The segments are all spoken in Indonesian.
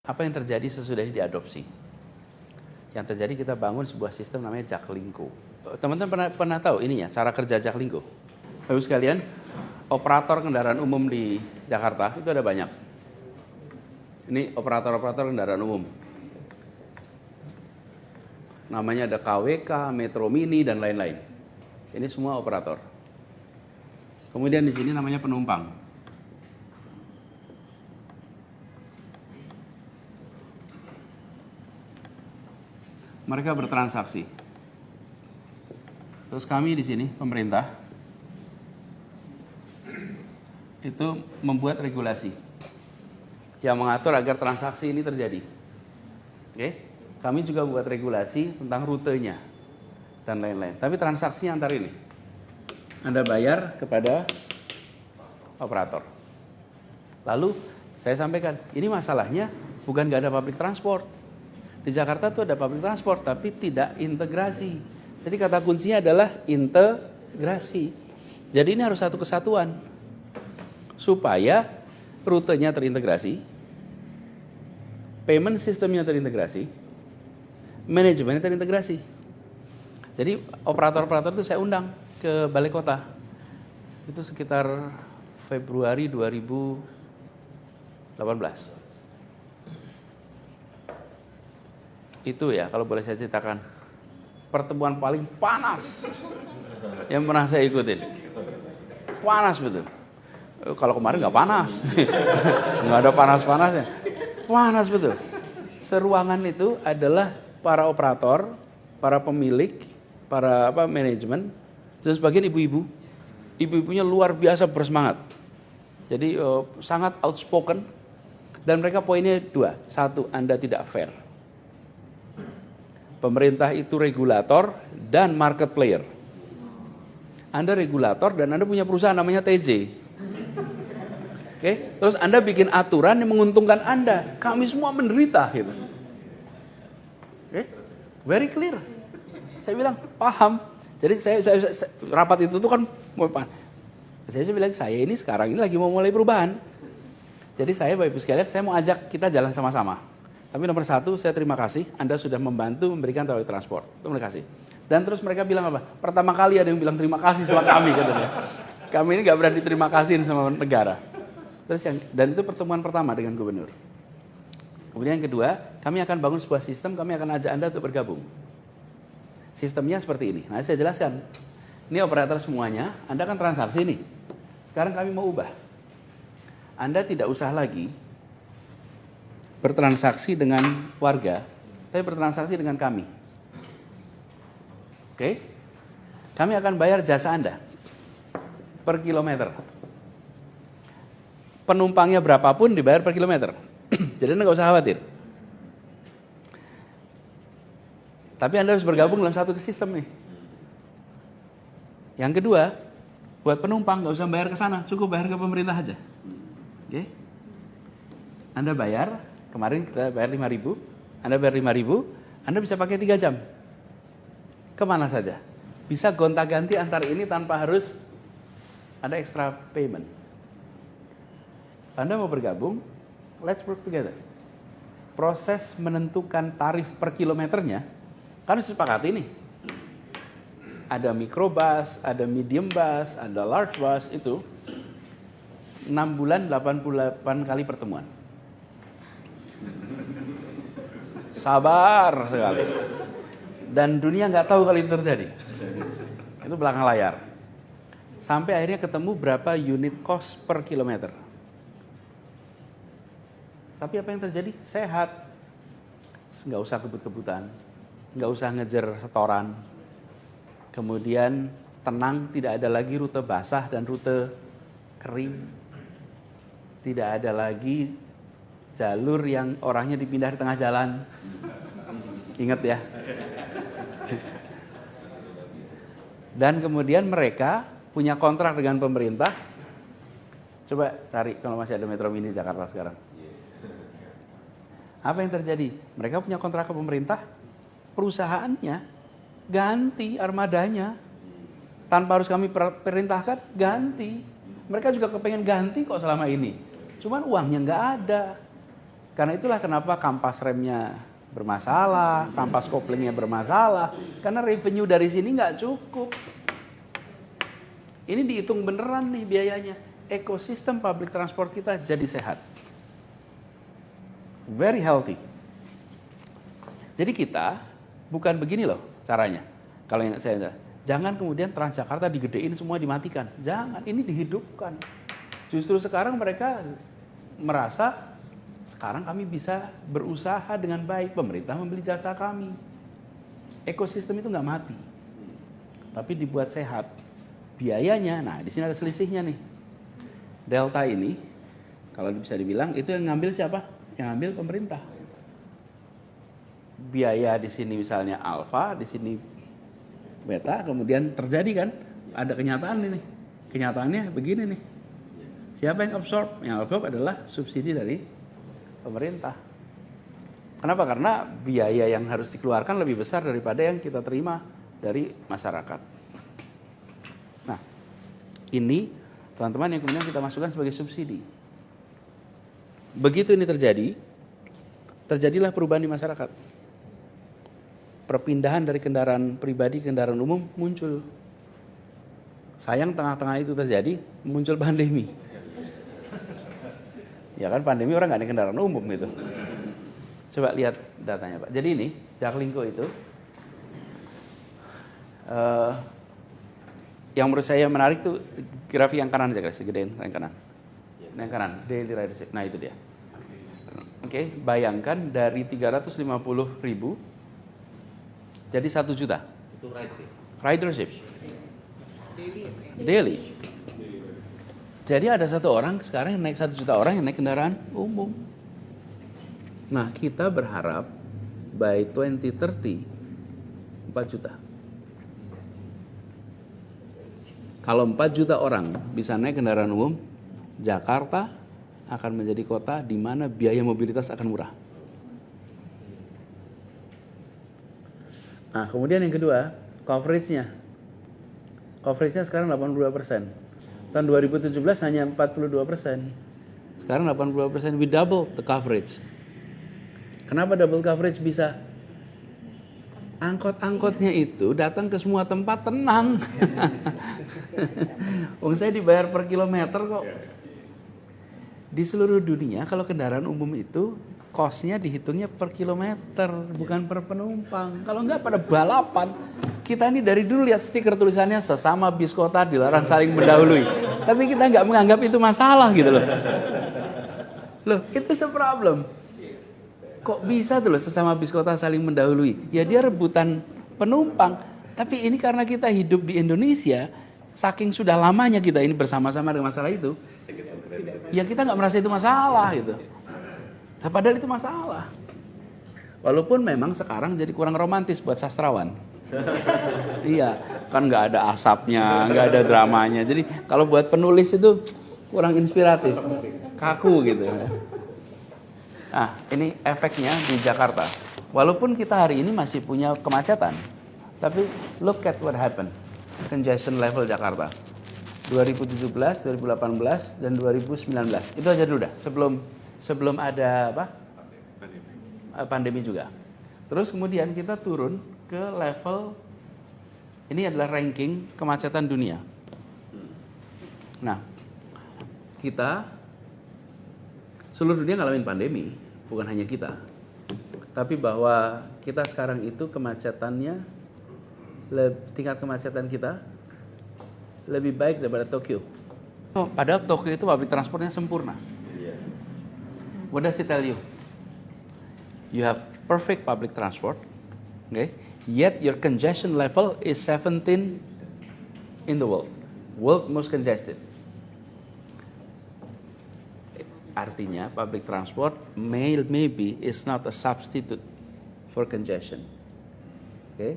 Apa yang terjadi sesudah ini diadopsi? Yang terjadi kita bangun sebuah sistem namanya Jaklingko. Teman-teman pernah tahu ininya, cara kerja Jaklingko? Bapak sekalian, operator kendaraan umum di Jakarta itu ada banyak. Ini operator-operator kendaraan umum. Namanya ada KWK, Metro Mini, dan lain-lain. Ini semua operator. Kemudian di sini namanya penumpang. Mereka bertransaksi. Terus kami di sini, pemerintah, itu membuat regulasi yang mengatur agar transaksi ini terjadi. Oke? Kami juga buat regulasi tentang rutenya dan lain-lain. Tapi transaksi antar ini, Anda bayar kepada operator. Lalu saya sampaikan, ini masalahnya bukan nggak ada public transport. Di Jakarta tuh ada public transport, tapi tidak integrasi. Jadi kata kuncinya adalah integrasi. Jadi ini harus satu kesatuan. Supaya rutenya terintegrasi, payment sistemnya terintegrasi, manajemennya terintegrasi. Jadi operator-operator itu saya undang ke Balai Kota. Itu sekitar Februari 2018. Itu ya, kalau boleh saya ceritakan, pertemuan paling panas yang pernah saya ikutin. Panas betul. Kalau kemarin nggak panas, nggak ada panas-panasnya. Panas betul. Seruangan itu adalah para operator, para pemilik, para manajemen, dan sebagian ibu-ibu. Ibu-ibunya luar biasa bersemangat. Jadi sangat outspoken. Dan mereka poinnya dua. Satu, Anda tidak fair. Pemerintah itu regulator dan market player. Anda regulator dan Anda punya perusahaan namanya TJ. Oke, terus Anda bikin aturan yang menguntungkan Anda. Kami semua menderita gitu. Oke, very clear. Saya bilang paham. Jadi saya rapat itu tuh kan, saya bilang saya ini sekarang ini lagi mau mulai perubahan. Jadi saya Bapak Ibu sekalian, saya mau ajak kita jalan sama-sama. Tapi nomor satu, saya terima kasih Anda sudah membantu memberikan public transport. Terima kasih. Dan terus mereka bilang apa? Pertama kali ada yang bilang terima kasih sama kami, katanya. Kami ini nggak berani terima kasih sama negara. Terus dan itu pertemuan pertama dengan gubernur. Kemudian yang kedua, kami akan bangun sebuah sistem, kami akan ajak Anda untuk bergabung. Sistemnya seperti ini. Nah, saya jelaskan. Ini operator semuanya, Anda kan transaksi nih. Sekarang kami mau ubah. Anda tidak usah lagi bertransaksi dengan warga, tapi bertransaksi dengan kami. Oke? Kami akan bayar jasa Anda per kilometer. Penumpangnya berapapun dibayar per kilometer. Jadi Anda nggak usah khawatir. Tapi Anda harus bergabung dalam satu sistem nih. Yang kedua, buat penumpang nggak usah bayar ke sana, cukup bayar ke pemerintah aja. Oke? Anda bayar. Kemarin kita bayar 5.000, Anda bayar 5.000, Anda bisa pakai 3 jam. Kemana saja. Bisa gonta-ganti antar ini tanpa harus ada extra payment. Anda mau bergabung, let's work together. Proses menentukan tarif per kilometernya, kan sepakat ini. Ada microbus, ada medium bus, ada large bus, itu 6 bulan 88 kali pertemuan. Sabar sekali. Dan dunia nggak tahu kalau itu terjadi. Itu belakang layar. Sampai akhirnya ketemu berapa unit cost per kilometer. Tapi apa yang terjadi? Sehat. Nggak usah kebut-kebutan. Nggak usah ngejar setoran. Kemudian tenang, tidak ada lagi rute basah dan rute kering. Tidak ada lagi jalur yang orangnya dipindah di tengah jalan. Ingat ya. Dan kemudian mereka punya kontrak dengan pemerintah. Coba cari kalau masih ada Metro Mini Jakarta sekarang. Apa yang terjadi? Mereka punya kontrak ke pemerintah, perusahaannya ganti armadanya. Tanpa harus kami perintahkan, ganti. Mereka juga kepengen ganti kok selama ini. Cuman uangnya nggak ada. Karena itulah kenapa kampas remnya bermasalah, kampas koplingnya bermasalah. Karena revenue dari sini nggak cukup. Ini dihitung beneran nih biayanya. Ekosistem public transport kita jadi sehat. Very healthy. Jadi kita bukan begini loh caranya. Kalau yang saya jangan kemudian Transjakarta digedein semua dimatikan. Jangan, ini dihidupkan. Justru sekarang mereka merasa sekarang kami bisa berusaha dengan baik. Pemerintah membeli jasa kami. Ekosistem itu nggak mati, tapi dibuat sehat. Biayanya, nah di sini ada selisihnya nih. Delta ini, kalau bisa dibilang itu yang ngambil siapa? Yang ngambil pemerintah. Biaya di sini misalnya alfa, di sini beta, kemudian terjadi kan? Ada kenyataan ini. Kenyataannya begini nih. Siapa yang absorb? Yang absorb adalah subsidi dari pemerintah. Kenapa? Karena biaya yang harus dikeluarkan lebih besar daripada yang kita terima dari masyarakat. Nah, ini teman-teman yang kemudian kita masukkan sebagai subsidi. Begitu ini terjadi, terjadilah perubahan di masyarakat. Perpindahan dari kendaraan pribadi ke kendaraan umum muncul. Sayang tengah-tengah itu terjadi, muncul pandemi. Ya kan pandemi orang nggak naik kendaraan umum gitu. Coba lihat datanya Pak. Jadi ini Jaklingko itu yang menurut saya menarik tuh grafik yang kanan aja guys, gedein yang kanan. Yang kanan, daily ridership. Nah itu dia. Oke, bayangkan dari 350.000 jadi 1 juta. Itu Ridership. Daily. Jadi ada satu orang sekarang yang naik 1 juta orang yang naik kendaraan umum. Nah kita berharap by 2030 4 juta. Kalau 4 juta orang bisa naik kendaraan umum, Jakarta akan menjadi kota di mana biaya mobilitas akan murah. Nah, kemudian yang kedua, coverage-nya. Coverage-nya sekarang 82%. Tahun 2017 hanya 42%. Sekarang 82%, we double the coverage. Kenapa double coverage bisa? Angkot-angkotnya itu datang ke semua tempat tenang. Wong saya dibayar per kilometer kok. Di seluruh dunia kalau kendaraan umum itu cost-nya dihitungnya per kilometer, bukan per penumpang. Kalau enggak pada balapan. Kita ini dari dulu lihat stiker tulisannya sesama bis kota dilarang saling mendahului. Tapi kita enggak menganggap itu masalah gitu loh. Loh, itu se-problem. Kok bisa tuh loh sesama bis kota saling mendahului? Ya dia rebutan penumpang. Tapi ini karena kita hidup di Indonesia, saking sudah lamanya kita ini bersama-sama dengan masalah itu, ya kita nggak merasa itu masalah gitu. Nah, padahal itu masalah. Walaupun memang sekarang jadi kurang romantis buat sastrawan. Iya, kan nggak ada asapnya, nggak ada dramanya. Jadi kalau buat penulis itu kurang inspiratif, kaku gitu. Nah, ini efeknya di Jakarta. Walaupun kita hari ini masih punya kemacetan, tapi look at what happened. Congestion level Jakarta. 2017, 2018, dan 2019. Itu aja dulu dah, sebelum ada apa? Pandemi juga. Terus kemudian kita turun ke level, ini adalah ranking kemacetan dunia. Nah, kita seluruh dunia ngalamin pandemi, bukan hanya kita. Tapi bahwa kita sekarang itu kemacetannya, tingkat kemacetan kita lebih baik daripada Tokyo. Padahal Tokyo itu public transportnya sempurna. What does it tell you? You have perfect public transport, okay? Yet your congestion level is 17 in the world most congested. Artinya public transport maybe is not a substitute for congestion. Okay?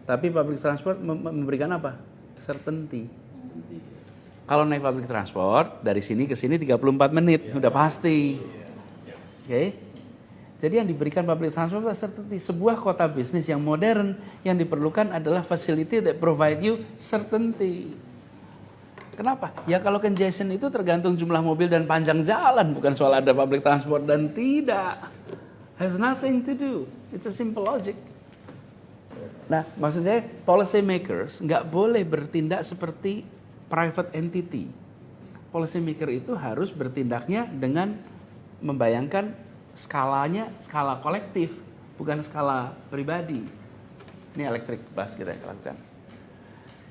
Tapi public transport memberikan apa? Certainty. Kalau naik public transport dari sini ke sini 34 menit udah pasti. Oke? Okay? Jadi yang diberikan public transport adalah certainty. Sebuah kota bisnis yang modern yang diperlukan adalah facility that provide you certainty. Kenapa? Ya kalau congestion itu tergantung jumlah mobil dan panjang jalan, bukan soal ada public transport dan tidak. Has nothing to do. It's a simple logic. Nah, maksud saya policy makers nggak boleh bertindak seperti private entity. Policy maker itu harus bertindaknya dengan membayangkan skalanya, skala kolektif, bukan skala pribadi. Ini electric bus kita lakukan.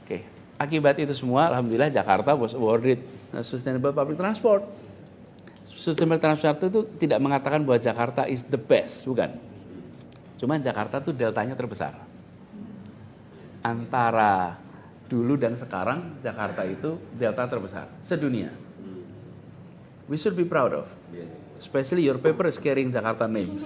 Oke. Akibat itu semua, alhamdulillah Jakarta was awarded Sustainable Public Transport. Sustainable Transport itu tidak mengatakan bahwa Jakarta is the best, bukan. Cuman Jakarta itu deltanya terbesar. Antara dulu dan sekarang, Jakarta itu delta terbesar sedunia. We should be proud of. Especially your paper is carrying Jakarta names.